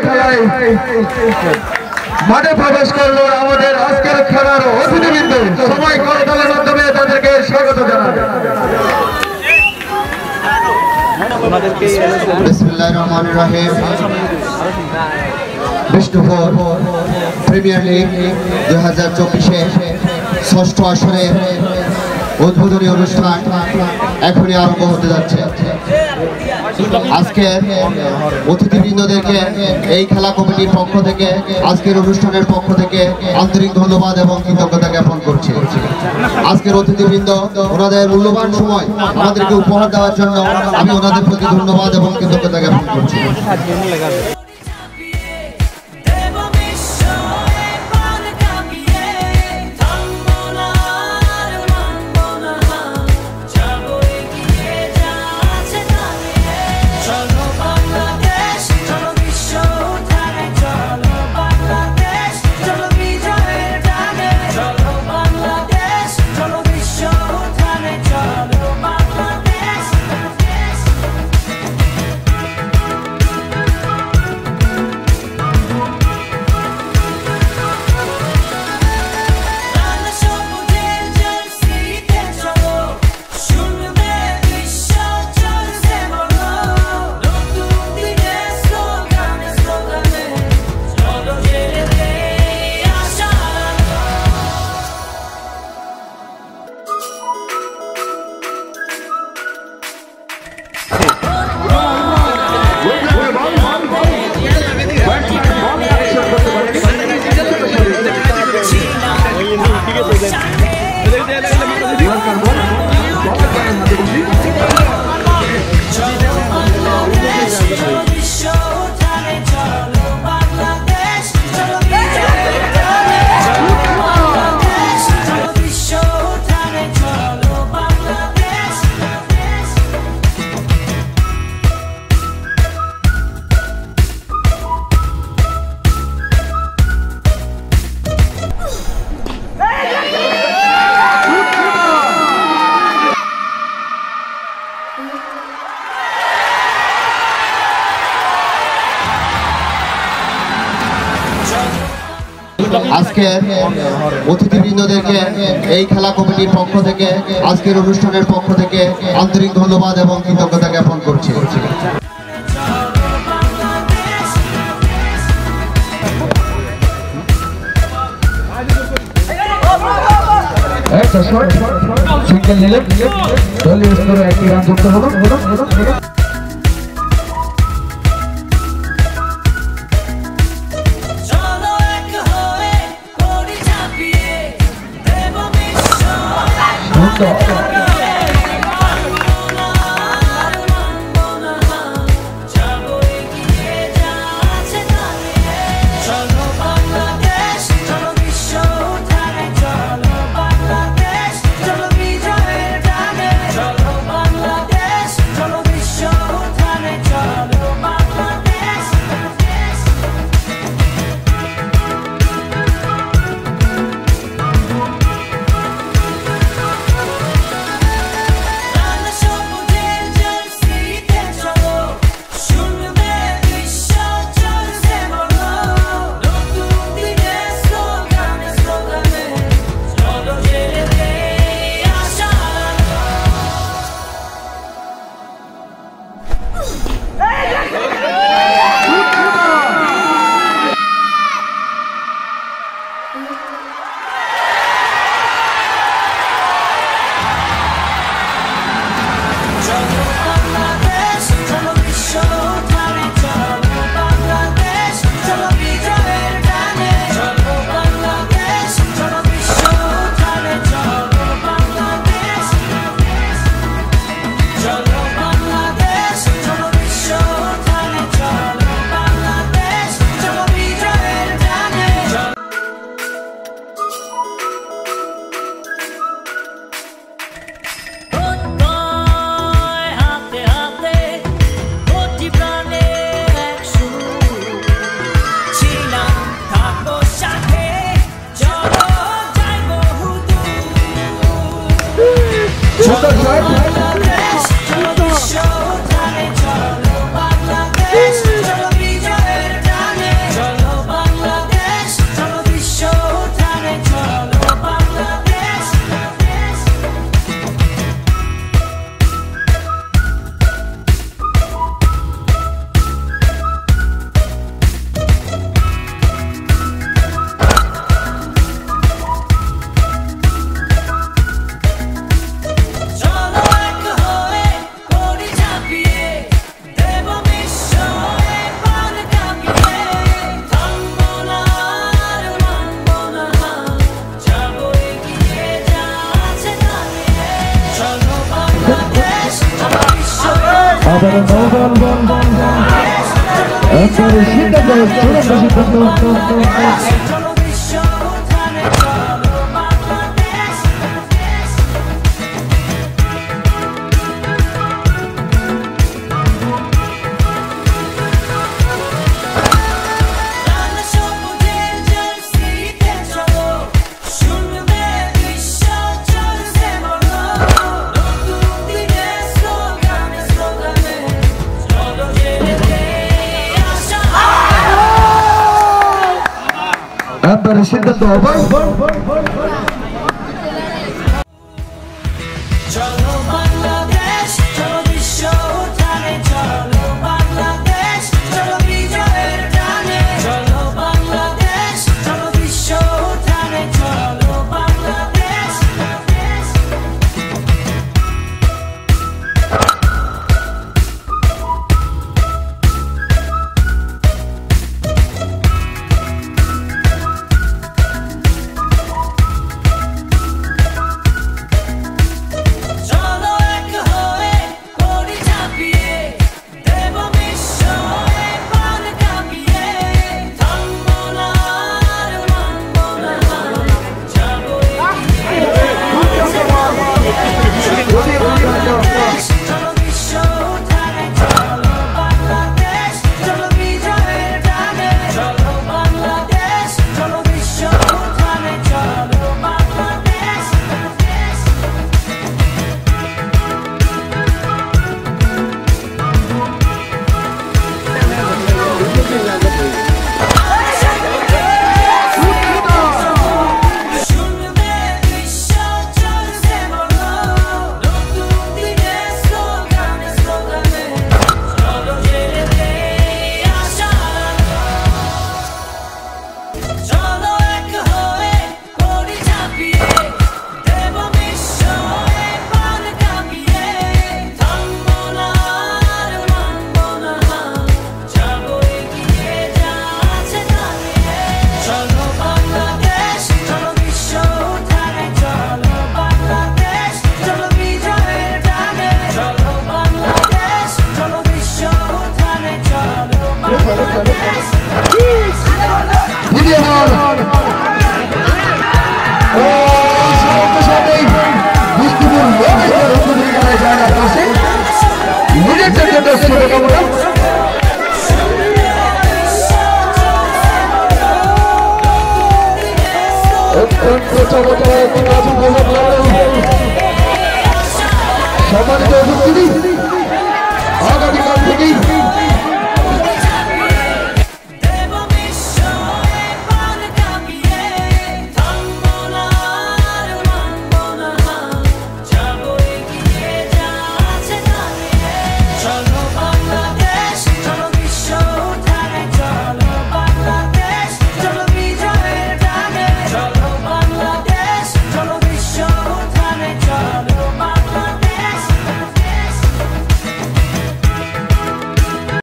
খেলায় মাঠে প্রবেশ করলো আমাদের আজকের খেলার অতিথিবৃন্দ। সবাই করতালের মাধ্যমে তাদেরকে স্বাগত জানাবে। বিসমিল্লাহির রহমানির রহিম। বিষ্ণুপুর প্রিমিয়ার লিগ 2024-এ ষষ্ঠ আসরের উদ্বোধনী অনুষ্ঠান এখনই আরম্ভ হতে যাচ্ছে। আজকের অতিথিবৃন্দদেরকে এই খেলা কমিটির পক্ষ থেকে, আজকের অনুষ্ঠানের পক্ষ থেকে আন্তরিক ধন্যবাদ এবং কৃতজ্ঞতা জ্ঞাপন করছি। আজকের অতিথিবৃন্দ ওনাদের মূল্যবান সময় আমাদেরকে উপহার দেওয়ার জন্য আমি ওনাদের প্রতি ধন্যবাদ এবং কৃতজ্ঞতা জ্ঞাপন করছি। আজকের অতিথিবৃন্দদেরকে এই খেলা কমিটির পক্ষ থেকে, আজকের অনুষ্ঠানের পক্ষ থেকে আন্তরিক ধন্যবাদ এবং কৃতজ্ঞতা জ্ঞাপন করছি। সিঙ্গেল নিলেন, দলীয় স্তরে একটি রান যুক্ত হলো। আবারও একবারে সিদ্ধান্ত চূড়ান্ত সিদ্ধান্ত একবারে সিদ্ধান্ত হবে চলো বাংলাদেশ চলো বিশ্ব উঠানে চলো বাংলাদেশ চলো বিজয়ের টানে চলো বাংলাদেশ চলো বিশ্ব উঠানে চলো বাংলাদেশ সম্মানিত উপস্থিতি